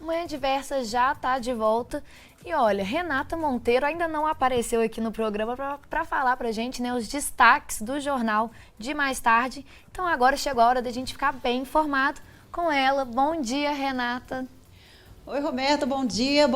Manhã Diversa já está de volta. E olha, Renata Monteiro ainda não apareceu aqui no programa para falar para a gente, né, os destaques do jornal de mais tarde. Então agora chegou a hora da gente ficar bem informado com ela. Bom dia, Renata. Oi, Roberta, bom dia,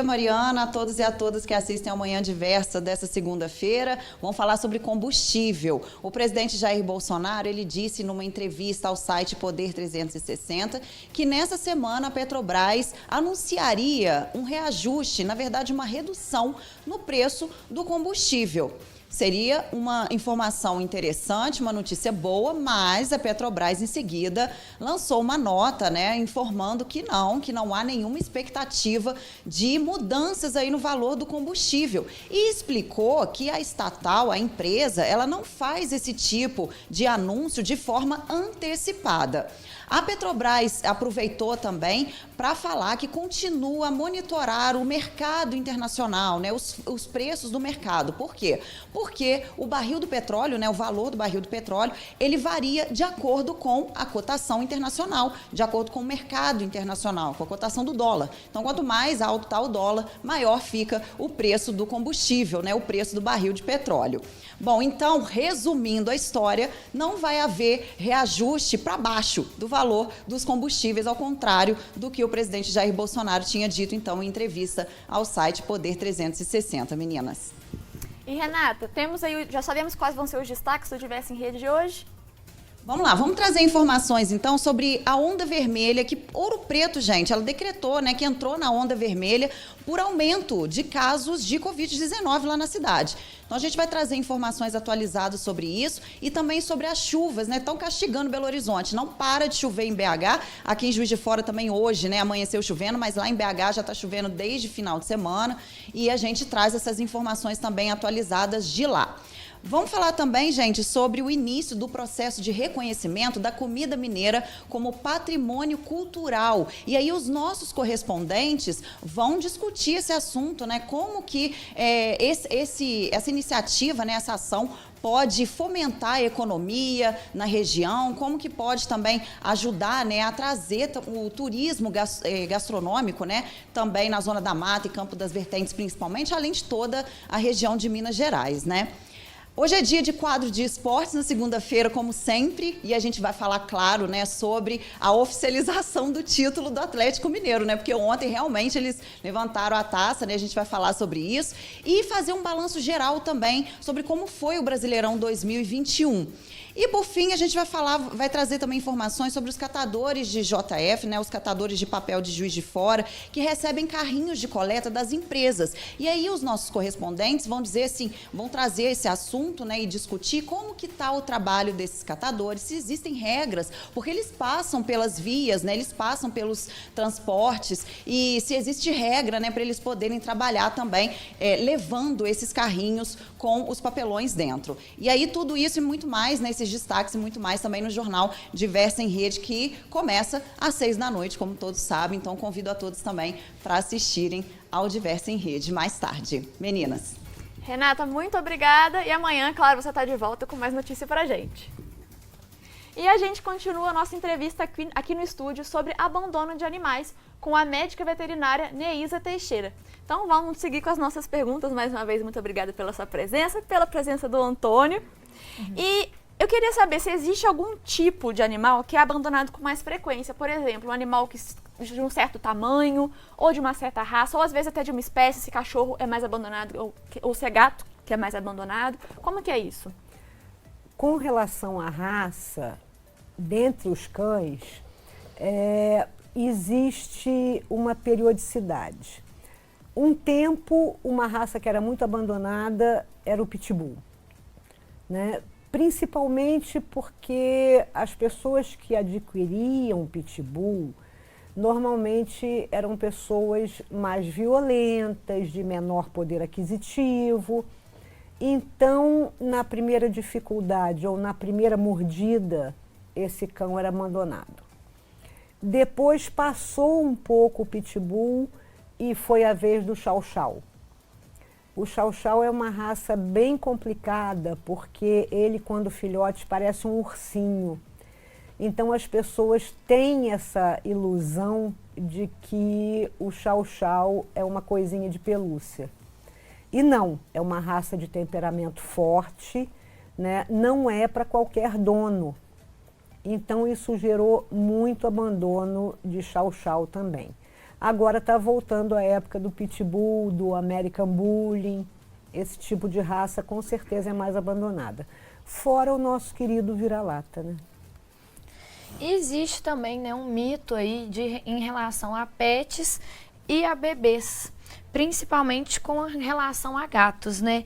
Mariana, a todos e a todas que assistem ao Manhã Diversa dessa segunda-feira. Vamos falar sobre combustível. O presidente Jair Bolsonaro, ele disse numa entrevista ao site Poder 360 que nessa semana a Petrobras anunciaria um reajuste, na verdade uma redução no preço do combustível. Seria uma informação interessante, uma notícia boa, mas a Petrobras em seguida lançou uma nota, né, informando que não há nenhuma expectativa de mudanças aí no valor do combustível. E explicou que a estatal, a empresa, ela não faz esse tipo de anúncio de forma antecipada. A Petrobras aproveitou também para falar que continua a monitorar o mercado internacional, né, os preços do mercado. Por quê? Porque o barril do petróleo, né, o valor do barril do petróleo, ele varia de acordo com a cotação internacional, de acordo com o mercado internacional, com a cotação do dólar. Então, quanto mais alto está o dólar, maior fica o preço do combustível, né, o preço do barril de petróleo. Bom, então, resumindo a história, não vai haver reajuste para baixo do valor dos combustíveis, ao contrário do que o presidente Jair Bolsonaro tinha dito, então, em entrevista ao site Poder 360, meninas. E, Renata, temos aí, já sabemos quais vão ser os destaques do Diversa em Rede de hoje? Vamos lá, vamos trazer informações, então, sobre a onda vermelha, que Ouro Preto, gente, ela decretou, né, que entrou na onda vermelha por aumento de casos de Covid-19 lá na cidade. Então, a gente vai trazer informações atualizadas sobre isso e também sobre as chuvas, né, estão castigando Belo Horizonte. Não para de chover em BH, aqui em Juiz de Fora também hoje, né, amanheceu chovendo, mas lá em BH já está chovendo desde final de semana e a gente traz essas informações também atualizadas de lá. Vamos falar também, gente, sobre o início do processo de reconhecimento da comida mineira como patrimônio cultural. E aí os nossos correspondentes vão discutir esse assunto, né? Como que essa iniciativa, né, essa ação pode fomentar a economia na região, como que pode também ajudar, né, a trazer o turismo gastronômico, né, também na Zona da Mata e Campo das Vertentes principalmente, além de toda a região de Minas Gerais, né? Hoje é dia de quadro de esportes, na segunda-feira, como sempre, e a gente vai falar, claro, né, sobre a oficialização do título do Atlético Mineiro, né, porque ontem realmente eles levantaram a taça, né, a gente vai falar sobre isso, e fazer um balanço geral também sobre como foi o Brasileirão 2021. E, por fim, a gente vai trazer também informações sobre os catadores de JF, né, os catadores de papel de Juiz de Fora, que recebem carrinhos de coleta das empresas. E aí os nossos correspondentes vão dizer assim, vão trazer esse assunto, né, e discutir como que está o trabalho desses catadores, se existem regras, porque eles passam pelas vias, né, eles passam pelos transportes, e se existe regra, né, para eles poderem trabalhar também, levando esses carrinhos com os papelões dentro. E aí tudo isso e muito mais, né, esses destaques e muito mais também no jornal Diversa em Rede, que começa às 6 da noite, como todos sabem. Então, convido a todos também para assistirem ao Diversa em Rede mais tarde. Meninas. Renata, muito obrigada. E amanhã, claro, você está de volta com mais notícia para a gente. E a gente continua a nossa entrevista aqui no estúdio sobre abandono de animais com a médica veterinária Neísa Teixeira. Então, vamos seguir com as nossas perguntas. Mais uma vez, muito obrigada pela sua presença, pela presença do Antônio. E eu queria saber se existe algum tipo de animal que é abandonado com mais frequência. Por exemplo, um animal de um certo tamanho, ou de uma certa raça, ou às vezes até de uma espécie, se cachorro é mais abandonado, ou se é gato que é mais abandonado. Como que é isso? Com relação à raça, dentre os cães, existe uma periodicidade. Um tempo, uma raça que era muito abandonada era o pitbull, né? Principalmente porque as pessoas que adquiriam pitbull normalmente eram pessoas mais violentas, de menor poder aquisitivo. Então, na primeira dificuldade ou na primeira mordida, esse cão era abandonado. Depois passou um pouco o pitbull e foi a vez do chow-chow. O chow-chow é uma raça bem complicada, porque ele, quando filhote, parece um ursinho. Então as pessoas têm essa ilusão de que o Chow-Chow é uma coisinha de pelúcia. E não, é uma raça de temperamento forte, né? Não é para qualquer dono. Então isso gerou muito abandono de Chow-Chow também. Agora está voltando a época do Pitbull, do American Bully. Esse tipo de raça com certeza é mais abandonada. Fora o nosso querido vira-lata, né? Existe também, né, um mito aí em relação a pets e a bebês, principalmente com relação a gatos, né?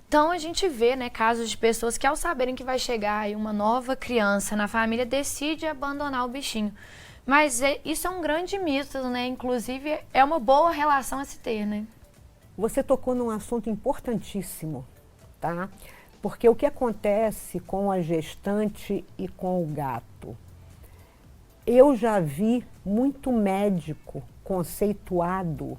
Então a gente vê, né, casos de pessoas que ao saberem que vai chegar aí uma nova criança na família, decide abandonar o bichinho. Mas isso é um grande mito, né? Inclusive é uma boa relação a se ter, né? Você tocou num assunto importantíssimo, tá? Porque o que acontece com a gestante e com o gato? Eu já vi muito médico conceituado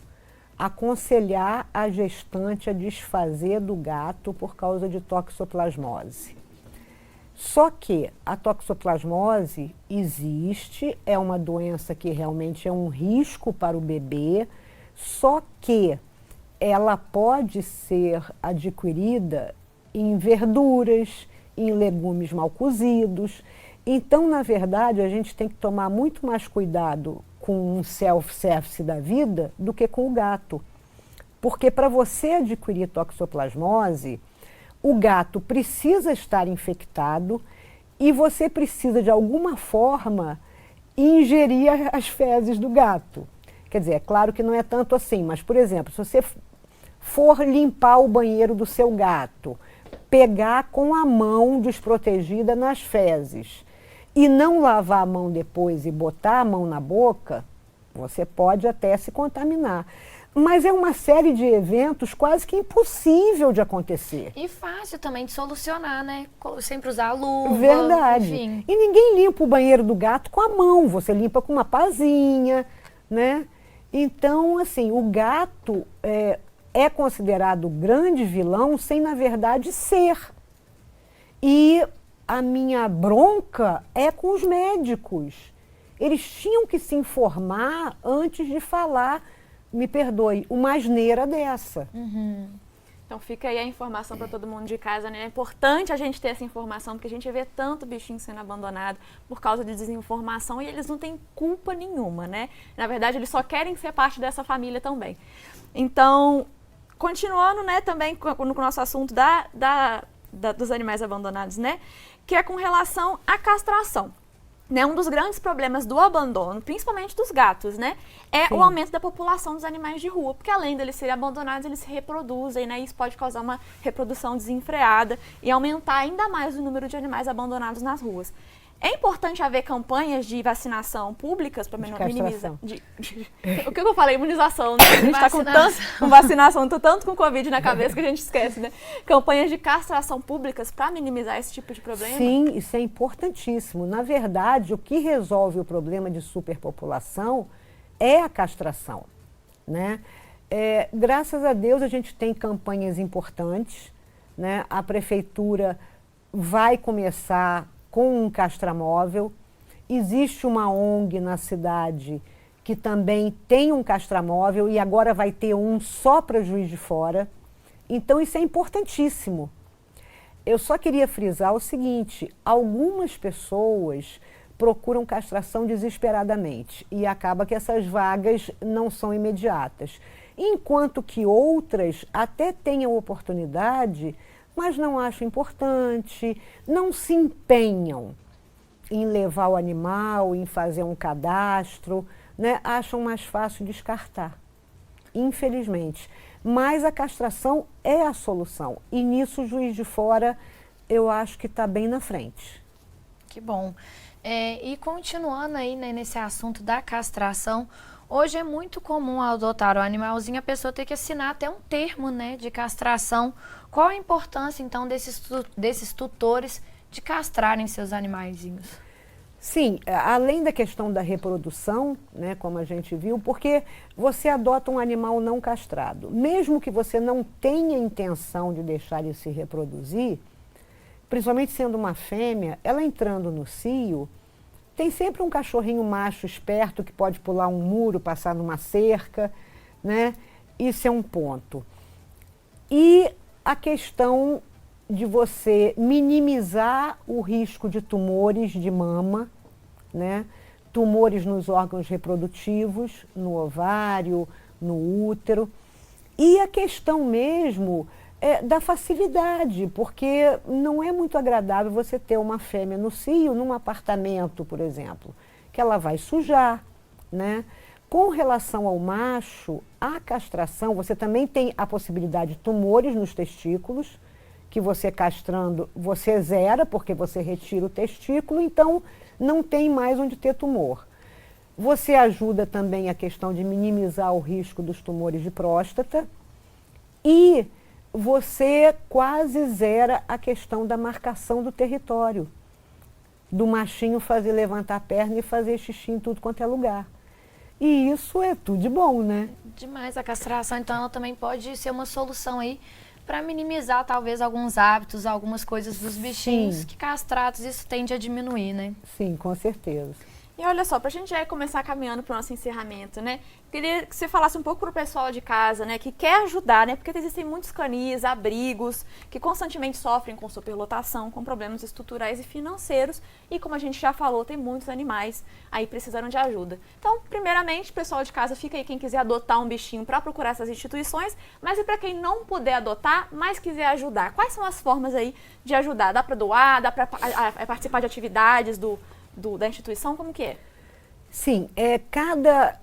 aconselhar a gestante a desfazer do gato por causa de toxoplasmose. Só que a toxoplasmose existe, é uma doença que realmente é um risco para o bebê, só que ela pode ser adquirida em verduras, em legumes mal cozidos. Então, na verdade, a gente tem que tomar muito mais cuidado com um self-service da vida do que com o gato. Porque para você adquirir toxoplasmose, o gato precisa estar infectado e você precisa, de alguma forma, ingerir as fezes do gato. Quer dizer, é claro que não é tanto assim, mas, por exemplo, se você for limpar o banheiro do seu gato, pegar com a mão desprotegida nas fezes e não lavar a mão depois e botar a mão na boca, você pode até se contaminar. Mas é uma série de eventos quase que impossível de acontecer. E fácil também de solucionar, né? Sempre usar luva. Verdade. Enfim. E ninguém limpa o banheiro do gato com a mão, você limpa com uma pazinha, né? Então, assim, o gato é considerado grande vilão sem, na verdade, ser. E a minha bronca é com os médicos. Eles tinham que se informar antes de falar, me perdoe, uma asneira dessa. Então fica aí a informação para todo mundo de casa, né? É importante a gente ter essa informação, porque a gente vê tanto bichinho sendo abandonado por causa de desinformação e eles não têm culpa nenhuma, né? Na verdade, eles só querem ser parte dessa família também. Então, continuando, né, também com o nosso assunto dos animais abandonados, né? Que é com relação à castração. Né, um dos grandes problemas do abandono, principalmente dos gatos, né, é Sim. o aumento da população dos animais de rua, porque além deles serem abandonados, eles se reproduzem, né, e isso pode causar uma reprodução desenfreada e aumentar ainda mais o número de animais abandonados nas ruas. É importante haver campanhas de vacinação públicas para minimizar... O que eu falei? Imunização, né? A gente está com vacinação, tô tanto com Covid na cabeça que a gente esquece, né? Campanhas de castração públicas para minimizar esse tipo de problema? Sim, isso é importantíssimo. Na verdade, o que resolve o problema de superpopulação é a castração, né? Graças a Deus a gente tem campanhas importantes, né? A prefeitura vai começar com um castramóvel. Existe uma ONG na cidade que também tem um castramóvel e agora vai ter um só para Juiz de Fora. Então isso é importantíssimo. Eu só queria frisar o seguinte, algumas pessoas procuram castração desesperadamente e acaba que essas vagas não são imediatas. Enquanto que outras até tenham oportunidade, mas não acham importante, não se empenham em levar o animal, em fazer um cadastro, né? Acham mais fácil descartar, infelizmente. Mas a castração é a solução e nisso o Juiz de Fora eu acho que está bem na frente. Que bom. E continuando aí, né, nesse assunto da castração, hoje é muito comum ao adotar o animalzinho a pessoa ter que assinar até um termo, né, de castração. Qual a importância, então, desses tutores de castrarem seus animaizinhos? Sim, além da questão da reprodução, né, como a gente viu, porque você adota um animal não castrado. Mesmo que você não tenha intenção de deixar ele se reproduzir, principalmente sendo uma fêmea, ela entrando no cio, Tem sempre um cachorrinho macho esperto que pode pular um muro, passar numa cerca, né? Isso é um ponto. E a questão de você minimizar o risco de tumores de mama, né? Tumores nos órgãos reprodutivos, no ovário, no útero. E a questão mesmo da facilidade, porque não é muito agradável você ter uma fêmea no cio, num apartamento, por exemplo, que ela vai sujar, né? Com relação ao macho, a castração, você também tem a possibilidade de tumores nos testículos, que você castrando, você zera, porque você retira o testículo, então não tem mais onde ter tumor. Você ajuda também a questão de minimizar o risco dos tumores de próstata e você quase zera a questão da marcação do território, do machinho fazer levantar a perna e fazer xixi em tudo quanto é lugar. E isso é tudo de bom, né? Demais. A castração, então, ela também pode ser uma solução aí para minimizar, talvez, alguns hábitos, algumas coisas dos bichinhos. Sim. Que castrados isso tende a diminuir, né? Sim, com certeza. E olha só, para a gente já começar caminhando para o nosso encerramento, né? Queria que você falasse um pouco para o pessoal de casa, né? Que quer ajudar, né? Porque existem muitos canis, abrigos, que constantemente sofrem com superlotação, com problemas estruturais e financeiros. E como a gente já falou, tem muitos animais aí precisando de ajuda. Então, primeiramente, pessoal de casa, fica aí quem quiser adotar um bichinho para procurar essas instituições. Mas e para quem não puder adotar, mas quiser ajudar? Quais são as formas aí de ajudar? Dá para doar? Dá para participar de atividades da instituição? Como que é? Sim, cada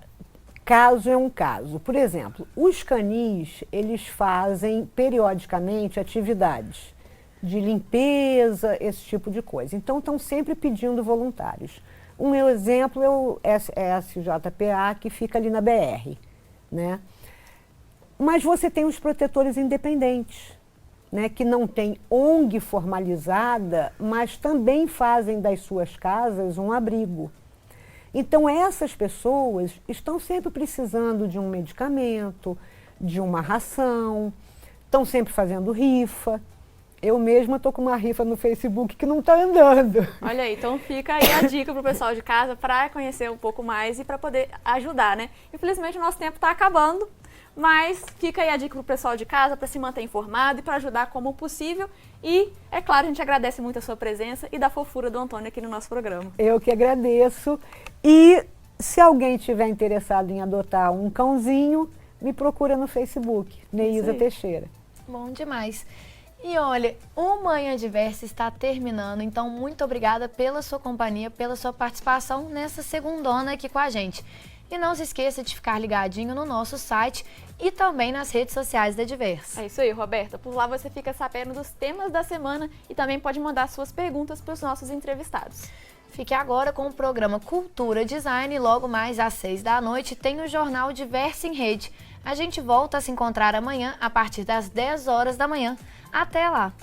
caso é um caso. Por exemplo, os canis, eles fazem periodicamente atividades de limpeza, esse tipo de coisa. Então, estão sempre pedindo voluntários. Um exemplo é o SJPA, que fica ali na BR, né? Mas você tem os protetores independentes, né, que não tem ONG formalizada, mas também fazem das suas casas um abrigo. Então, essas pessoas estão sempre precisando de um medicamento, de uma ração, estão sempre fazendo rifa. Eu mesma estou com uma rifa no Facebook que não está andando. Olha aí, então fica aí a dica para o pessoal de casa para conhecer um pouco mais e para poder ajudar, né? Infelizmente, o nosso tempo está acabando. Mas fica aí a dica para o pessoal de casa para se manter informado e para ajudar como possível. E, é claro, a gente agradece muito a sua presença e da fofura do Antônio aqui no nosso programa. Eu que agradeço. E se alguém tiver interessado em adotar um cãozinho, me procura no Facebook, Neísa Teixeira. Bom demais. E olha, o Manhã Diversa está terminando, então muito obrigada pela sua companhia, pela sua participação nessa segundona aqui com a gente. E não se esqueça de ficar ligadinho no nosso site e também nas redes sociais da Diversa. É isso aí, Roberta. Por lá você fica sabendo dos temas da semana e também pode mandar suas perguntas para os nossos entrevistados. Fique agora com o programa Cultura Design e logo mais às 6 da noite tem o jornal Diversa em Rede. A gente volta a se encontrar amanhã a partir das 10 horas da manhã. Até lá!